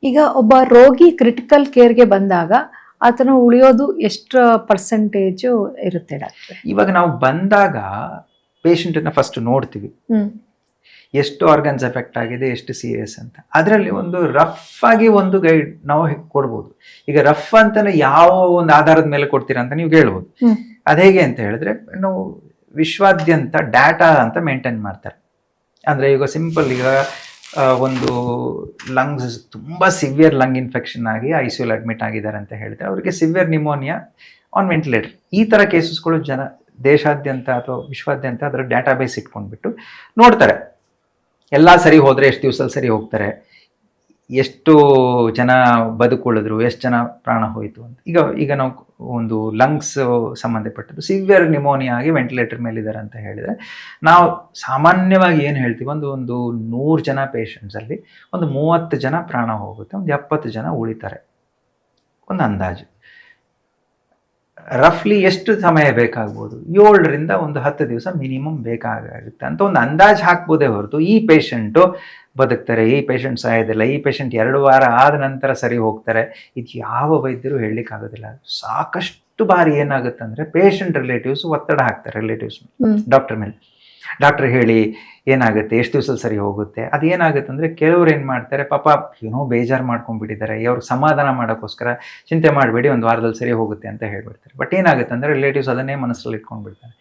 ಈಗ ಒಬ್ಬ ರೋಗಿ ಕ್ರಿಟಿಕಲ್ ಕೇರ್ಗೆ ಬಂದಾಗ ಆತನ ಉಳಿಯೋದು ಎಷ್ಟು ಪರ್ಸೆಂಟೇಜು ಇರುತ್ತೆ ಡಾಕ್ಟ್ರೆ? ಇವಾಗ ನಾವು ಬಂದಾಗ ಪೇಷಂಟನ್ನ ಫಸ್ಟ್ ನೋಡ್ತೀವಿ, ಎಷ್ಟು ಆರ್ಗನ್ಸ್ ಎಫೆಕ್ಟ್ ಆಗಿದೆ, ಎಷ್ಟು ಸೀರಿಯಸ್ ಅಂತ. ಅದರಲ್ಲಿ ಒಂದು ರಫ್ ಆಗಿ ಒಂದು ಗೈಡ್ ನಾವು ಕೊಡ್ಬೋದು. ಈಗ ರಫ್ ಅಂತಾನೆ ಯಾವ ಒಂದು ಆಧಾರದ ಮೇಲೆ ಕೊಡ್ತೀರಾ ಅಂತ ನೀವು ಹೇಳ್ಬೋದು. ಅದು ಹೇಗೆ ಅಂತ ಹೇಳಿದ್ರೆ, ನಾವು ವಿಶ್ವಾದ್ಯಂತ ಡಾಟಾ ಅಂತ ಮೇಂಟೈನ್ ಮಾಡ್ತಾರೆ. ಅಂದರೆ ಈಗ ಸಿಂಪಲ್, ಈಗ ಒಂದು ಲಂಗ್ಸ್ ತುಂಬ ಸಿವಿಯರ್ ಲಂಗ್ ಇನ್ಫೆಕ್ಷನ್ ಆಗಿ ಐಸಿಯುಲ್ ಅಡ್ಮಿಟ್ ಆಗಿದ್ದಾರೆ ಅಂತ ಹೇಳಿದ್ರೆ ಅವರಿಗೆ ಸಿವಿಯರ್ ನಿಮೋನಿಯಾ ಆನ್ ವೆಂಟಿಲೇಟರ್, ಈ ಥರ ಕೇಸಸ್ಗಳು ದೇಶಾದ್ಯಂತ ಅಥವಾ ವಿಶ್ವಾದ್ಯಂತ ಅದರ ಡಾಟಾಬೇಸ್ ಇಟ್ಕೊಂಡ್ಬಿಟ್ಟು ನೋಡ್ತಾರೆ. ಎಲ್ಲ ಸರಿ ಹೋದರೆ ಎಷ್ಟು ದಿವಸದಲ್ಲಿ ಸರಿ ಹೋಗ್ತಾರೆ, ಎಷ್ಟು ಜನ ಬದುಕುಳಿದ್ರು, ಎಷ್ಟು ಜನ ಪ್ರಾಣ ಹೋಯಿತು ಅಂತ. ಈಗ ನಾವು ಒಂದು ಲಂಗ್ಸ್ ಸಂಬಂಧಪಟ್ಟದ್ದು ಸಿವಿಯರ್ ನಿಮೋನಿಯಾ ಆಗಿ ವೆಂಟಿಲೇಟರ್ ಮೇಲಿದ್ದಾರೆ ಅಂತ ಹೇಳಿದರೆ ನಾವು ಸಾಮಾನ್ಯವಾಗಿ ಏನು ಹೇಳ್ತೀವಿ, ಒಂದು 100 ಜನ ಪೇಷಂಟ್ಸಲ್ಲಿ ಒಂದು 30 ಜನ ಪ್ರಾಣ ಹೋಗುತ್ತೆ, ಒಂದು 70 ಜನ ಉಳಿತಾರೆ, ಒಂದು ಅಂದಾಜು. ರಫ್ಲಿ ಎಷ್ಟು ಸಮಯ ಬೇಕಾಗ್ಬೋದು? 7ರಿಂದ ಒಂದು 10 ದಿವಸ ಮಿನಿಮಮ್ ಬೇಕಾಗುತ್ತೆ ಅಂತ ಒಂದು ಅಂದಾಜು ಹಾಕ್ಬೋದೇ ಹೊರತು ಈ ಪೇಷಂಟು ಬದುಕ್ತಾರೆ, ಈ ಪೇಷಂಟ್ ಸಾಯೋದಿಲ್ಲ, ಈ ಪೇಷಂಟ್ 2 ವಾರ ಆದ ನಂತರ ಸರಿ ಹೋಗ್ತಾರೆ, ಇದು ಯಾವ ವೈದ್ಯರು ಹೇಳಲಿಕ್ಕಾಗೋದಿಲ್ಲ. ಸಾಕಷ್ಟು ಬಾರಿ ಏನಾಗುತ್ತೆ ಅಂದರೆ ಪೇಷಂಟ್ ರಿಲೇಟಿವ್ಸ್ ಒತ್ತಡ ಹಾಕ್ತಾರೆ, ರಿಲೇಟಿವ್ಸ್ ಡಾಕ್ಟರ್ ಮೇಲೆ. ಡಾಕ್ಟರ್ ಹೇಳಿ ಏನಾಗುತ್ತೆ, ಎಷ್ಟು ದಿವಸದಲ್ಲಿ ಸರಿ ಹೋಗುತ್ತೆ. ಅದೇನಾಗುತ್ತೆ ಅಂದರೆ ಕೆಲವ್ರು ಏನು ಮಾಡ್ತಾರೆ, ಪಾಪ ಏನೋ ಬೇಜಾರು ಮಾಡ್ಕೊಂಡ್ಬಿಟ್ಟಿದ್ದಾರೆ, ಅವ್ರಿಗೆ ಸಮಾಧಾನ ಮಾಡೋಕ್ಕೋಸ್ಕರ ಚಿಂತೆ ಮಾಡಬೇಡಿ, ಒಂದು ವಾರದಲ್ಲಿ ಸರಿ ಹೋಗುತ್ತೆ ಅಂತ ಹೇಳ್ಬಿಡ್ತಾರೆ. ಬಟ್ ಏನಾಗುತ್ತೆ ಅಂದರೆ ರಿಲೇಟಿವ್ಸ್ ಅದನ್ನೇ ಮನಸ್ಸಲ್ಲಿ ಇಟ್ಕೊಂಡ್ಬಿಡ್ತಾರೆ.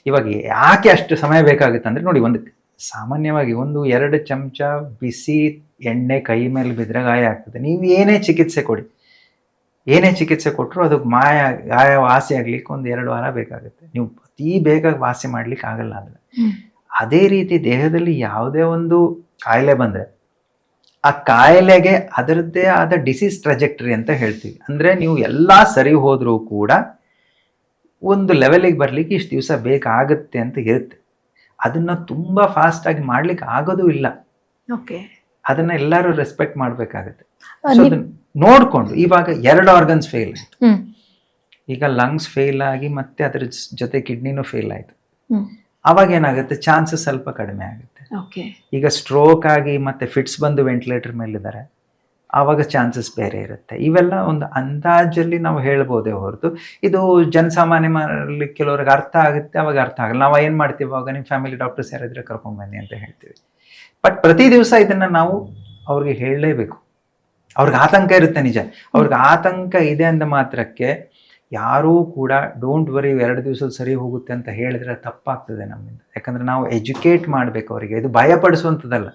ಇವಾಗ ಯಾಕೆ ಅಷ್ಟು ಸಮಯ ಬೇಕಾಗುತ್ತೆ ಅಂದರೆ ನೋಡಿ, ಸಾಮಾನ್ಯವಾಗಿ 1-2 ಚಮಚ ಬಿಸಿ ಎಣ್ಣೆ ಕೈ ಮೇಲೆ ಬಿದ್ದರೆ ಗಾಯ ಆಗ್ತದೆ. ನೀವು ಏನೇ ಚಿಕಿತ್ಸೆ ಕೊಟ್ಟರು ಅದು ಗಾಯ ವಾಸಿ ಆಗ್ಲಿಕ್ಕೆ 1-2 ವಾರ ಬೇಕಾಗುತ್ತೆ. ನೀವು ಅತಿ ಬೇಗ ವಾಸಿ ಮಾಡ್ಲಿಕ್ಕೆ ಆಗಲ್ಲ. ಅದೇ ರೀತಿ ದೇಹದಲ್ಲಿ ಯಾವುದೇ ಒಂದು ಕಾಯಿಲೆ ಬಂದರೆ ಆ ಕಾಯಿಲೆಗೆ ಅದರದ್ದೇ ಆದ ಡಿಸೀಸ್ ಟ್ರಜೆಕ್ಟರಿ ಅಂತ ಹೇಳ್ತೀವಿ. ಅಂದರೆ ನೀವು ಎಲ್ಲ ಸರಿ ಹೋದರೂ ಕೂಡ ಒಂದು ಲೆವೆಲಿಗೆ ಬರಲಿಕ್ಕೆ ಇಷ್ಟು ದಿವಸ ಬೇಕಾಗುತ್ತೆ ಅಂತ ಇರುತ್ತೆ. ಅದನ್ನು ತುಂಬ ಫಾಸ್ಟಾಗಿ ಮಾಡ್ಲಿಕ್ಕೆ ಆಗೋದು ಇಲ್ಲ. ಅದನ್ನು ಎಲ್ಲರೂ ರೆಸ್ಪೆಕ್ಟ್ ಮಾಡಬೇಕಾಗುತ್ತೆ. ಸೊ ಅದನ್ನು ನೋಡಿಕೊಂಡು, ಇವಾಗ 2 ಆರ್ಗನ್ಸ್ ಫೇಲ್ ಆಯಿತು, ಈಗ ಲಂಗ್ಸ್ ಫೇಲ್ ಆಗಿ ಮತ್ತೆ ಅದರ ಜೊತೆ ಕಿಡ್ನಿನೂ ಫೇಲ್ ಆಯಿತು. ಅವಾಗ ಏನಾಗುತ್ತೆ, ಚಾನ್ಸಸ್ ಸ್ವಲ್ಪ ಕಡಿಮೆ ಆಗುತ್ತೆ. ಈಗ ಸ್ಟ್ರೋಕ್ ಆಗಿ ಮತ್ತೆ ಫಿಟ್ಸ್ ಬಂದು ವೆಂಟಿಲೇಟರ್ ಮೇಲಿದ್ದಾರೆ, ಆವಾಗ ಚಾನ್ಸಸ್ ಬೇರೆ ಇರುತ್ತೆ. ಇವೆಲ್ಲ ಒಂದು ಅಂದಾಜಲ್ಲಿ ನಾವು ಹೇಳ್ಬೋದೇ ಹೊರತು ಇದು ಜನಸಾಮಾನ್ಯರಲ್ಲಿ ಕೆಲವ್ರಿಗೆ ಅರ್ಥ ಆಗುತ್ತೆ, ಅವಾಗ ಅರ್ಥ ಆಗಲ್ಲ. ನಾವು ಏನು ಮಾಡ್ತೀವಿ, ಅವಾಗ ನಿಮ್ಮ ಫ್ಯಾಮಿಲಿ ಡಾಕ್ಟರ್ಸ್ ಯಾರಿದ್ರೆ ಕರ್ಕೊಂಡ್ಬನ್ನಿ ಅಂತ ಹೇಳ್ತೀವಿ. ಬಟ್ ಪ್ರತಿ ದಿವಸ ಇದನ್ನು ನಾವು ಅವ್ರಿಗೆ ಹೇಳಲೇಬೇಕು. ಅವ್ರಿಗೆ ಆತಂಕ ಇರುತ್ತೆ, ನಿಜ. ಅವ್ರಿಗೆ ಆತಂಕ ಇದೆ ಅಂದ ಮಾತ್ರಕ್ಕೆ ಯಾರೂ ಕೂಡ ಡೋಂಟ್ ವರಿ 2 ದಿವಸದಲ್ಲಿ ಸರಿ ಹೋಗುತ್ತೆ ಅಂತ ಹೇಳಿದ್ರೆ ತಪ್ಪಾಗ್ತದೆ ನಮ್ಮಿಂದ. ಯಾಕಂದ್ರೆ ನಾವು ಎಜುಕೇಟ್ ಮಾಡಬೇಕು ಅವರಿಗೆ. ಇದು ಭಯಪಡಿಸುವಂಥದ್ದಲ್ಲ,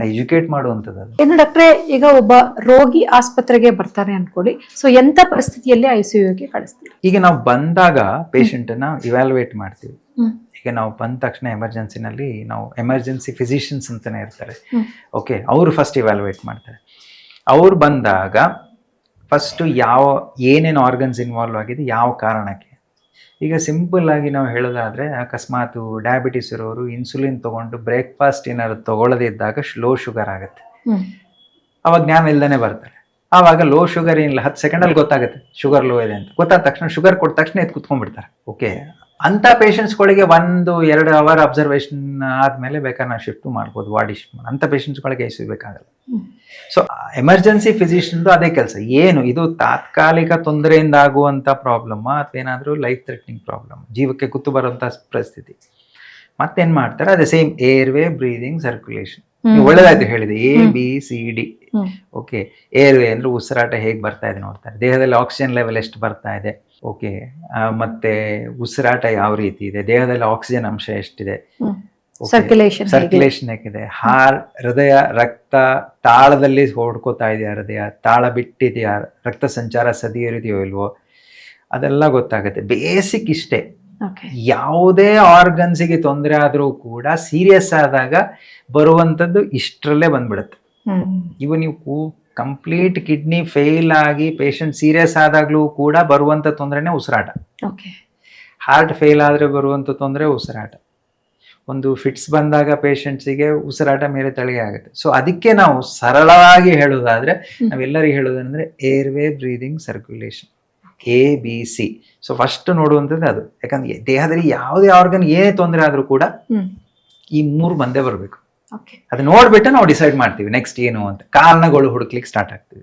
ಎಜುಕೇಟ್ ಮಾಡುವಂಥದ್ದಲ್ಲ. ಏನು ಡಾಕ್ಟ್ರೆ, ಈಗ ಒಬ್ಬ ರೋಗಿ ಆಸ್ಪತ್ರೆಗೆ ಬರ್ತಾನೆ ಅನ್ಕೊಳ್ಳಿ, ಸೊ ಎಂಥ ಪರಿಸ್ಥಿತಿಯಲ್ಲಿ ಐಸಿಯುಗೆ ಕಳಿಸ್ತೀವಿ? ಈಗ ನಾವು ಬಂದಾಗ ಪೇಷಂಟನ್ನ ಇವ್ಯಾಲ್ಯೂಯೇಟ್ ಮಾಡ್ತೀವಿ. ಈಗ ನಾವು ಬಂದ ತಕ್ಷಣ ಎಮರ್ಜೆನ್ಸಿನಲ್ಲಿ ನಾವು ಎಮರ್ಜೆನ್ಸಿ ಫಿಸಿಷಿಯನ್ಸ್ ಅಂತಾನೆ ಇರ್ತಾರೆ. ಓಕೆ, ಅವರು ಫಸ್ಟ್ ಇವ್ಯಾಲ್ಯೂಯೇಟ್ ಮಾಡ್ತಾರೆ. ಅವ್ರು ಬಂದಾಗ ಫಸ್ಟು ಏನೇನು ಆರ್ಗನ್ಸ್ ಇನ್ವಾಲ್ವ್ ಆಗಿದೆ, ಯಾವ ಕಾರಣಕ್ಕೆ. ಈಗ ಸಿಂಪಲ್ ಆಗಿ ನಾವು ಹೇಳೋದಾದರೆ, ಅಕಸ್ಮಾತ್ ಡಯಾಬಿಟಿಸ್ ಇರೋರು ಇನ್ಸುಲಿನ್ ತೊಗೊಂಡು ಬ್ರೇಕ್ಫಾಸ್ಟ್ ಏನಾದ್ರು ತೊಗೊಳ್ಳದಿದ್ದಾಗ ಲೋ ಶುಗರ್ ಆಗುತ್ತೆ. ಅವಾಗ ಜ್ಞಾನ ಇಲ್ದೇ ಬರ್ತಾರೆ. ಆವಾಗ ಲೋ ಶುಗರ್ ಏನಿಲ್ಲ, 10 ಸೆಕೆಂಡಲ್ಲಿ ಗೊತ್ತಾಗುತ್ತೆ ಶುಗರ್ ಲೋ ಇದೆ ಅಂತ. ಗೊತ್ತಾದ ತಕ್ಷಣ ಶುಗರ್ ಕೊಟ್ಟ ತಕ್ಷಣ ಎದ್ದು ಕುತ್ಕೊಂಡ್ಬಿಡ್ತಾರೆ. ಓಕೆ, ಅಂಥ ಪೇಷಂಟ್ಸ್ಗಳಿಗೆ 1-2 ಅವರ್ ಅಬ್ಸರ್ವೇಷನ್ ಆದಮೇಲೆ ಬೇಕಾದ್ರೆ ನಾವು ಶಿಫ್ಟ್ ಮಾಡ್ಬೋದು, ವಾರ್ಡಿ ಶಿಫ್ಟ್ ಮಾಡಿ. ಅಂಥ ಪೇಷಂಟ್ಸ್ಗಳಿಗೆ ಐಸಿಬೇಕಾಗಲ್ಲ. ಸೊ ಎಮರ್ಜೆನ್ಸಿ ಫಿಸಿಷಿಯನ್ದು ಅದೇ ಕೆಲಸ. ಏನು ಇದು ತಾತ್ಕಾಲಿಕ ತೊಂದರೆಯಿಂದ ಆಗುವಂಥ ಪ್ರಾಬ್ಲಮ್ ಅಥವಾ ಏನಾದರೂ ಲೈಫ್ ಥ್ರೆಟ್ನಿಂಗ್ ಪ್ರಾಬ್ಲಮ್, ಜೀವಕ್ಕೆ ಕುತ್ತು ಬರುವಂಥ ಪರಿಸ್ಥಿತಿ, ಮತ್ತೇನು ಮಾಡ್ತಾರೆ, ಅದೇ ಸೇಮ್ ಏರ್ವೇ, ಬ್ರೀದಿಂಗ್, ಸರ್ಕ್ಯುಲೇಷನ್. ಒಳ್ಳೆದಾಯ್ತು ಹೇಳಿದೆ, ABCD. ಓಕೆ, ಏರ್ವೇ ಅಂದ್ರೆ ಉಸಿರಾಟ ಹೇಗೆ ಬರ್ತಾ ಇದೆ ನೋಡ್ತಾರೆ, ದೇಹದಲ್ಲಿ ಆಕ್ಸಿಜನ್ ಲೆವೆಲ್ ಎಷ್ಟು ಬರ್ತಾ ಇದೆ. ಓಕೆ, ಮತ್ತೆ ಉಸಿರಾಟ ಯಾವ ರೀತಿ ಇದೆ, ದೇಹದಲ್ಲಿ ಆಕ್ಸಿಜನ್ ಅಂಶ ಎಷ್ಟಿದೆ, ಸರ್ಕ್ಯುಲೇಷನ್ ಹೇಗಿದೆ, ಹೃದಯ ರಕ್ತ ತಾಳದಲ್ಲಿ ಹೊಡ್ಕೋತಾ ಇದೆಯಾ, ಹೃದಯ ತಾಳ ಬಿಟ್ಟಿದೆಯಾ, ರಕ್ತ ಸಂಚಾರ ಸದಿಯರಿದೆಯೋ ಇಲ್ವೋ, ಅದೆಲ್ಲ ಗೊತ್ತಾಗುತ್ತೆ. ಬೇಸಿಕ್ ಇಷ್ಟೇ. ಯಾವುದೇ ಆರ್ಗನ್ಸಿಗೆ ತೊಂದರೆ ಆದರೂ ಕೂಡ ಸೀರಿಯಸ್ ಆದಾಗ ಬರುವಂಥದ್ದು ಇಷ್ಟರಲ್ಲೇ ಬಂದ್ಬಿಡುತ್ತೆ. ನೀವು ಕಂಪ್ಲೀಟ್ ಕಿಡ್ನಿ ಫೇಲ್ ಆಗಿ ಪೇಷಂಟ್ ಸೀರಿಯಸ್ ಆದಾಗ್ಲೂ ಕೂಡ ಬರುವಂಥ ತೊಂದರೆನೇ ಉಸಿರಾಟ. ಹಾರ್ಟ್ ಫೇಲ್ ಆದರೆ ಬರುವಂಥ ತೊಂದರೆ ಉಸಿರಾಟ. ಒಂದು ಫಿಟ್ಸ್ ಬಂದಾಗ ಪೇಷಂಟ್ಸಿಗೆ ಉಸಿರಾಟ ಮೇಲೆ ತಳಿಗೆ ಆಗುತ್ತೆ. ಸೊ ಅದಕ್ಕೆ ನಾವು ಸರಳವಾಗಿ ಹೇಳೋದಾದ್ರೆ, ನಾವೆಲ್ಲರಿಗೂ ಹೇಳೋದಂದ್ರೆ airway, breathing, circulation, ABC. So first ನೋಡುವಂಥದ್ದು ಅದು. ಯಾಕಂದ್ರೆ ದೇಹದಲ್ಲಿ ಯಾವುದೇ ಆರ್ಗನ್ ಏನೇ ತೊಂದರೆ ಆದರೂ ಕೂಡ ಈ 3 ಬಂದೇ ಬರಬೇಕು. ಓಕೆ. ಅದು ನೋಡ್ಬಿಟ್ಟು ನಾವು ಡಿಸೈಡ್ ಮಾಡ್ತೀವಿ ನೆಕ್ಸ್ಟ್ ಏನು ಅಂತ, ಕಾರಣಗಳು ಹುಡುಕ್ಲಿಕ್ಕೆ ಸ್ಟಾರ್ಟ್ ಆಗ್ತೀವಿ.